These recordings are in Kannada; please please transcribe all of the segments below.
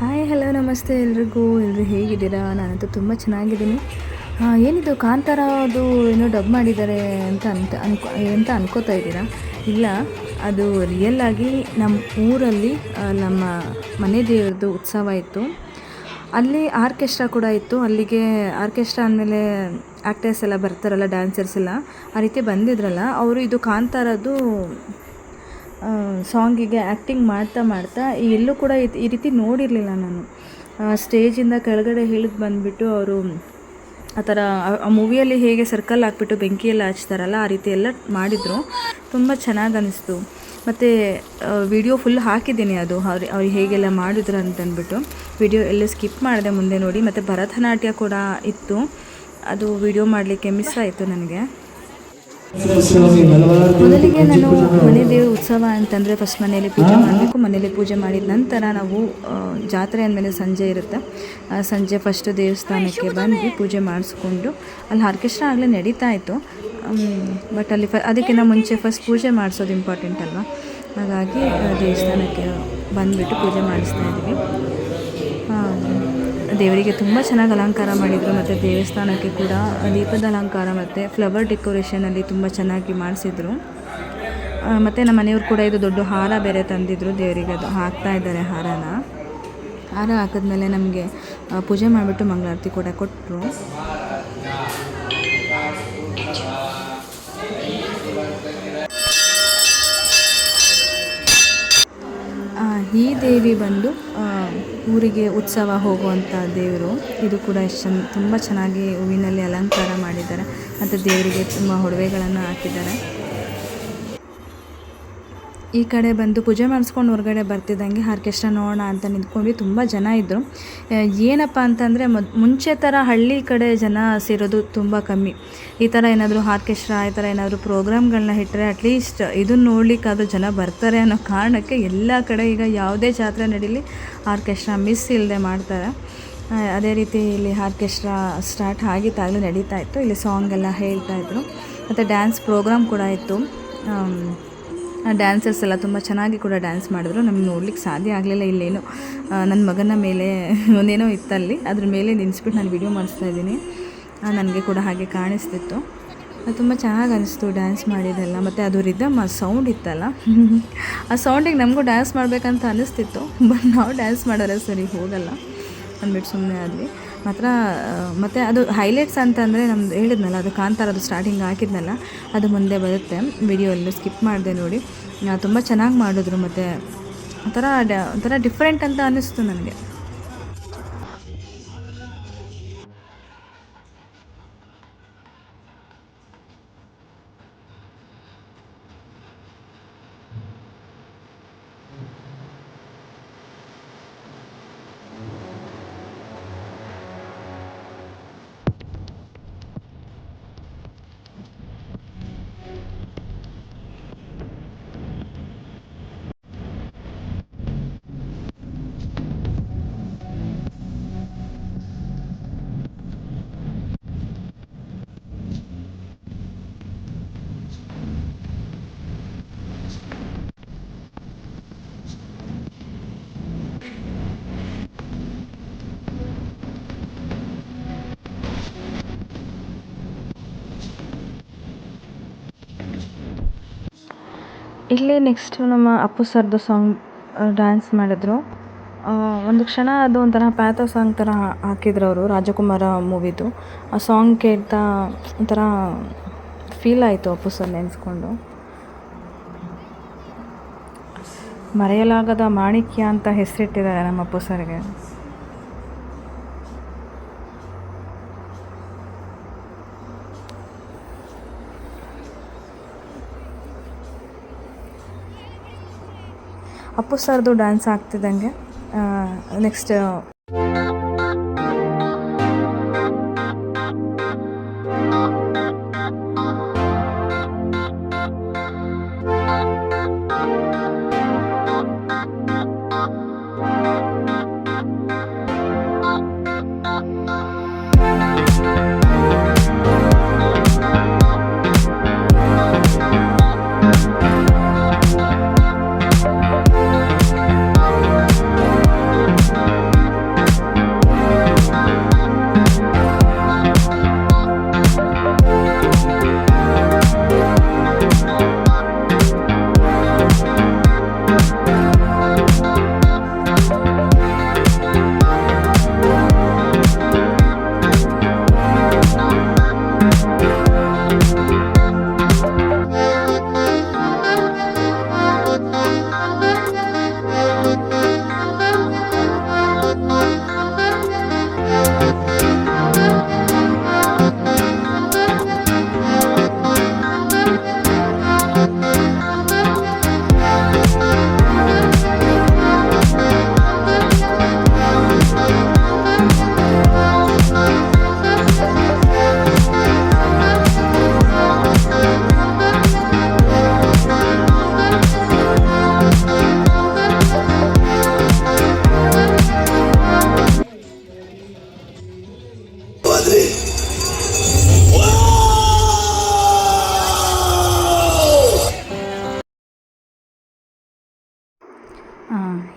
ಹಾಯ್ ಹಲೋ ನಮಸ್ತೆ ಎಲ್ರಿಗೂ. ಎಲ್ಲರೂ ಹೇಗಿದ್ದೀರಾ? ನಾನಂತೂ ತುಂಬ ಚೆನ್ನಾಗಿದ್ದೀನಿ. ಏನಿದು ಕಾಂತಾರ ಅದು ಏನೋ ಡಬ್ ಮಾಡಿದ್ದಾರೆ ಅಂತ ಅನ್ಕೋತಾ ಇದ್ದೀರಾ? ಇಲ್ಲ, ಅದು ರಿಯಲ್ ಆಗಿ ನಮ್ಮ ಊರಲ್ಲಿ ನಮ್ಮ ಮನೆ ದೇವ್ರದ್ದು ಉತ್ಸವ ಇತ್ತು. ಅಲ್ಲಿ ಆರ್ಕೆಸ್ಟ್ರಾ ಕೂಡ ಇತ್ತು. ಅಲ್ಲಿಗೆ ಆರ್ಕೆಸ್ಟ್ರಾ ಅಂದಮೇಲೆ ಆ್ಯಕ್ಟರ್ಸ್ ಎಲ್ಲ ಬರ್ತಾರಲ್ಲ, ಡ್ಯಾನ್ಸರ್ಸ್ ಎಲ್ಲ ಆ ರೀತಿ ಬಂದಿದ್ರಲ್ಲ, ಅವರು ಇದು ಕಾಂತಾರದ್ದು ಸಾಂಗಿಗೆ ಆ್ಯಕ್ಟಿಂಗ್ ಮಾಡ್ತಾ ಎಲ್ಲೂ ಕೂಡ ಈ ರೀತಿ ನೋಡಿರಲಿಲ್ಲ ನಾನು. ಸ್ಟೇಜಿಂದ ಕೆಳಗಡೆ ಇಳಿದು ಬಂದುಬಿಟ್ಟು ಅವರು ಆ ಥರ ಆ ಮೂವಿಯಲ್ಲಿ ಹೇಗೆ ಸರ್ಕಲ್ ಹಾಕ್ಬಿಟ್ಟು ಬೆಂಕಿಯೆಲ್ಲ ಹಚ್ತಾರಲ್ಲ, ಆ ರೀತಿ ಎಲ್ಲ ಮಾಡಿದರು. ತುಂಬ ಚೆನ್ನಾಗಿ ಅನ್ನಿಸ್ತು. ಮತ್ತು ವಿಡಿಯೋ ಫುಲ್ ಹಾಕಿದ್ದೀನಿ, ಅದು ಅವ್ರು ಹೇಗೆಲ್ಲ ಮಾಡಿದ್ರು ಅಂತಂದ್ಬಿಟ್ಟು. ವಿಡಿಯೋ ಎಲ್ಲೂ ಸ್ಕಿಪ್ ಮಾಡಿದೆ, ಮುಂದೆ ನೋಡಿ. ಮತ್ತು ಭರತನಾಟ್ಯ ಕೂಡ ಇತ್ತು, ಅದು ವಿಡಿಯೋ ಮಾಡಲಿಕ್ಕೆ ಮಿಸ್ ಆಯಿತು ನನಗೆ. ಮೊದಲಿಗೆ ನಾನು ಮನೆ ದೇವ್ರ ಉತ್ಸವ ಅಂತಂದರೆ ಫಸ್ಟ್ ಮನೆಯಲ್ಲಿ ಪೂಜೆ ಮಾಡಬೇಕು. ಮನೇಲಿ ಪೂಜೆ ಮಾಡಿದ ನಂತರ ನಾವು ಜಾತ್ರೆ ಅಂದಮೇಲೆ ಸಂಜೆ ಇರುತ್ತೆ, ಸಂಜೆ ಫಸ್ಟ್ ದೇವಸ್ಥಾನಕ್ಕೆ ಬಂದು ಪೂಜೆ ಮಾಡಿಸ್ಕೊಂಡು, ಅಲ್ಲಿ ಆರ್ಕೆಸ್ಟ್ರಾ ಆಗಲೇ ನಡೀತಾ ಇತ್ತು. ಬಟ್ ಅಲ್ಲಿ ಅದಕ್ಕಿಂತ ಮುಂಚೆ ಫಸ್ಟ್ ಪೂಜೆ ಮಾಡಿಸೋದು ಇಂಪಾರ್ಟೆಂಟ್ ಅಲ್ವಾ, ಹಾಗಾಗಿ ದೇವಸ್ಥಾನಕ್ಕೆ ಬಂದುಬಿಟ್ಟು ಪೂಜೆ ಮಾಡಿಸ್ತಾ ಇದ್ದೀವಿ. ದೇವರಿಗೆ ತುಂಬ ಚೆನ್ನಾಗಿ ಅಲಂಕಾರ ಮಾಡಿದರು. ಮತ್ತು ದೇವಸ್ಥಾನಕ್ಕೆ ಕೂಡ ದೀಪದ ಅಲಂಕಾರ ಮತ್ತು ಫ್ಲವರ್ ಡೆಕೋರೇಷನಲ್ಲಿ ತುಂಬ ಚೆನ್ನಾಗಿ ಮಾಡಿಸಿದ್ರು. ಮತ್ತು ನಮ್ಮ ಮನೆಯವ್ರು ಕೂಡ ಇದು ದೊಡ್ಡ ಹಾರ ಬೇರೆ ತಂದಿದ್ರು ದೇವರಿಗೆ, ಅದು ಹಾಕ್ತಾ ಇದ್ದಾರೆ ಹಾರ ಹಾಕಿದ್ಮೇಲೆ ನಮಗೆ ಪೂಜೆ ಮಾಡಿಬಿಟ್ಟು ಮಂಗಳಾರತಿ ಕೂಡ ಕೊಟ್ಟರು. ಈ ದೇವಿ ಬಂದು ಊರಿಗೆ ಉತ್ಸವ ಹೋಗುವಂಥ ದೇವರು. ಇದು ಕೂಡ ತುಂಬ ಚೆನ್ನಾಗಿ ಹೂವಿನಲ್ಲಿ ಅಲಂಕಾರ ಮಾಡಿದ್ದಾರೆ. ಮತ್ತು ದೇವರಿಗೆ ತುಂಬ ಒಡವೆಗಳನ್ನು ಹಾಕಿದ್ದಾರೆ. ಈ ಕಡೆ ಬಂದು ಪೂಜೆ ಮಾಡಿಸ್ಕೊಂಡು ಹೊರಗಡೆ ಬರ್ತಿದ್ದಂಗೆ ಆರ್ಕೆಸ್ಟ್ರಾ ನೋಡೋಣ ಅಂತ ನಿಂತ್ಕೊಂಡ್ವಿ. ತುಂಬ ಜನ ಇದ್ದರು. ಏನಪ್ಪ ಅಂತಂದರೆ ಮುಂಚೆ ಥರ ಹಳ್ಳಿ ಕಡೆ ಜನ ಸೇರೋದು ತುಂಬ ಕಮ್ಮಿ. ಈ ಥರ ಏನಾದರೂ ಆರ್ಕೆಸ್ಟ್ರಾ ಈ ಥರ ಏನಾದರೂ ಪ್ರೋಗ್ರಾಮ್ಗಳನ್ನ ಇಟ್ಟರೆ ಅಟ್ಲೀಸ್ಟ್ ಇದನ್ನು ನೋಡಲಿಕ್ಕಾದರೂ ಜನ ಬರ್ತಾರೆ ಅನ್ನೋ ಕಾರಣಕ್ಕೆ ಎಲ್ಲ ಕಡೆ ಈಗ ಯಾವುದೇ ಜಾತ್ರೆ ನಡೀಲಿ ಆರ್ಕೆಸ್ಟ್ರಾ ಮಿಸ್ ಇಲ್ಲದೆ ಮಾಡ್ತಾರೆ. ಅದೇ ರೀತಿ ಇಲ್ಲಿ ಆರ್ಕೆಸ್ಟ್ರಾ ಸ್ಟಾರ್ಟ್ ಆಗಿತ್ತಾಗಲೂ ನಡೀತಾ ಇತ್ತು. ಇಲ್ಲಿ ಸಾಂಗ್ ಎಲ್ಲ ಹೇಳ್ತಾಯಿದ್ರು. ಮತ್ತು ಡ್ಯಾನ್ಸ್ ಪ್ರೋಗ್ರಾಮ್ ಕೂಡ ಇತ್ತು. ಡ್ಯಾನ್ಸರ್ಸ್ ಎಲ್ಲ ತುಂಬ ಚೆನ್ನಾಗಿ ಕೂಡ ಡ್ಯಾನ್ಸ್ ಮಾಡಿದ್ರು. ನಮ್ಗೆ ನೋಡ್ಲಿಕ್ಕೆ ಸಾಧ್ಯ ಆಗಲಿಲ್ಲ. ಇಲ್ಲೇನೋ ನನ್ನ ಮಗನ ಮೇಲೆ ಒಂದೇನೋ ಇತ್ತಲ್ಲಿ, ಅದ್ರ ಮೇಲೆ ನಿಲ್ಲಿಸ್ಬಿಟ್ಟು ನಾನು ವಿಡಿಯೋ ಮಾಡಿಸ್ತಾ ಇದ್ದೀನಿ. ನನಗೆ ಕೂಡ ಹಾಗೆ ಕಾಣಿಸ್ತಿತ್ತು. ತುಂಬ ಚೆನ್ನಾಗಿ ಅನಿಸ್ತು ಡ್ಯಾನ್ಸ್ ಮಾಡಿದ್ದೆಲ್ಲ. ಮತ್ತು ಅದು ರಿದಮ್, ಆ ಸೌಂಡ್ ಇತ್ತಲ್ಲ, ಆ ಸೌಂಡಿಗೆ ನಮಗೂ ಡ್ಯಾನ್ಸ್ ಮಾಡಬೇಕಂತ ಅನ್ನಿಸ್ತಿತ್ತು. ಬಟ್ ನಾವು ಡ್ಯಾನ್ಸ್ ಮಾಡೋರೆ ಸರಿ ಹೋಗಲ್ಲ ಅಂದ್ಬಿಟ್ಟು ಸುಮ್ಮನೆ ಆದ್ವಿ. ಮತ್ತು ಅದು ಹೈಲೈಟ್ಸ್ ಅಂತಂದರೆ ನಮ್ದು ಹೇಳಿದ್ನಲ್ಲ, ಅದು ಕಾಂತಾರದು ಸ್ಟಾರ್ಟಿಂಗ್ ಹಾಕಿದ್ನಲ್ಲ, ಅದು ಮುಂದೆ ಬರುತ್ತೆ. ವಿಡಿಯೋಲ್ಲಿ ಸ್ಕಿಪ್ ಮಾಡಿದೆ ನೋಡಿ. ತುಂಬ ಚೆನ್ನಾಗಿ ಮಾಡಿದ್ರು. ಮತ್ತು ಒಂಥರ ಡಿಫ್ರೆಂಟ್ ಅಂತ ಅನ್ನಿಸ್ತು ನನಗೆ. ಇಲ್ಲಿ ನೆಕ್ಸ್ಟು ನಮ್ಮ ಅಪ್ಪು ಸರ್ದು ಸಾಂಗ್ ಡ್ಯಾನ್ಸ್ ಮಾಡಿದ್ರು. ಒಂದು ಕ್ಷಣ ಅದು ಒಂಥರ ಪ್ಯಾಥೋ ಸಾಂಗ್ ಥರ ಹಾಕಿದ್ರು ಅವರು, ರಾಜಕುಮಾರ ಮೂವಿದು. ಆ ಸಾಂಗ್ ಕೇಳ್ತಾ ಒಂಥರ ಫೀಲ್ ಆಯಿತು ಅಪ್ಪು ಸರ್ ನೆನೆಸ್ಕೊಂಡು. ಮರೆಯಲಾಗದ ಮಾಣಿಕ್ಯ ಅಂತ ಹೆಸರಿಟ್ಟಿದ್ದಾರೆ ನಮ್ಮ ಅಪ್ಪು ಸರ್ಗೆ. ಅಪ್ಪು ಸರ್ದು ಡ್ಯಾನ್ಸ್ ಆಗ್ತಿದ್ದಂಗೆ ನೆಕ್ಸ್ಟ್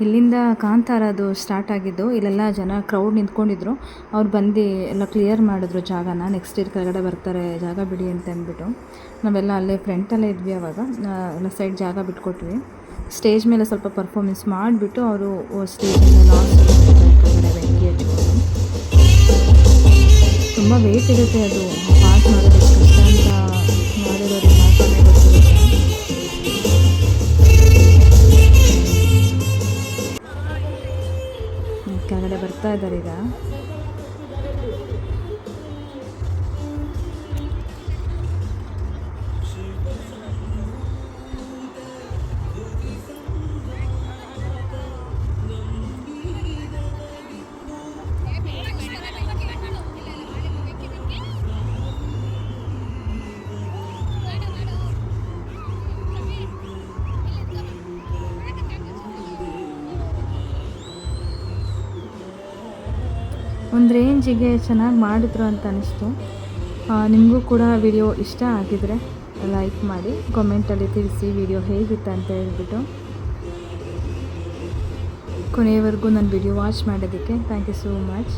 ಇಲ್ಲಿಂದ ಕಾಂತಾರದು ಸ್ಟಾರ್ಟ್ ಆಗಿದ್ದು, ಇಲ್ಲೆಲ್ಲ ಜನ ಕ್ರೌಡ್ ನಿಂತ್ಕೊಂಡಿದ್ರು. ಅವ್ರು ಬಂದು ಎಲ್ಲ ಕ್ಲಿಯರ್ ಮಾಡಿದ್ರು ಜಾಗನ. ನೆಕ್ಸ್ಟ್ ಇದು ಕೆಳಗಡೆ ಬರ್ತಾರೆ, ಜಾಗ ಬಿಡಿ ಅಂತ ಅಂದ್ಬಿಟ್ಟು. ನಾವೆಲ್ಲ ಅಲ್ಲೇ ಫ್ರಂಟಲ್ಲೇ ಇದ್ವಿ ಆವಾಗ. ಎಲ್ಲ ಸೈಡ್ ಜಾಗ ಬಿಟ್ಕೊಟ್ವಿ. ಸ್ಟೇಜ್ ಮೇಲೆ ಸ್ವಲ್ಪ ಪರ್ಫಾರ್ಮೆನ್ಸ್ ಮಾಡಿಬಿಟ್ಟು ಅವರು ಸ್ಟೇಜಿಂದ ಲಾಸ್ಟ್ ಕೆಳಗಡೆ ಬೆಂಕಿ ಹಚ್ಕೊಂಡು. ತುಂಬ ವೆಯ್ಟ್ ಇರುತ್ತೆ ಅದು, ಪಾಸ್ ಮಾಡೋದು ಕಷ್ಟ ಅಂತ ಮಾಡಿರೋರಿಗೆ ಮಾತ್ರನೇ ಗೊತ್ತಿರುತ್ತೆ. ಕೆಳಗಡೆ ಬರ್ತಾ ಇದ್ದಾರೆ ಈಗ. ಒಂದು ರೇಂಜಿಗೆ ಚೆನ್ನಾಗಿ ಮಾಡಿದ್ರು ಅಂತ ಅನಿಸ್ತು. ನಿಮಗೂ ಕೂಡ ವಿಡಿಯೋ ಇಷ್ಟ ಆಗಿದರೆ ಲೈಕ್ ಮಾಡಿ, ಕಾಮೆಂಟಲ್ಲಿ ತಿಳಿಸಿ ವಿಡಿಯೋ ಹೇಗಿತ್ತು ಅಂತ ಹೇಳ್ಬಿಟ್ಟು. ಕೊನೆಯವರೆಗೂ ನನ್ನ ವಿಡಿಯೋ ವಾಚ್ ಮಾಡೋದಕ್ಕೆ ಥ್ಯಾಂಕ್ ಯು ಸೋ ಮಚ್.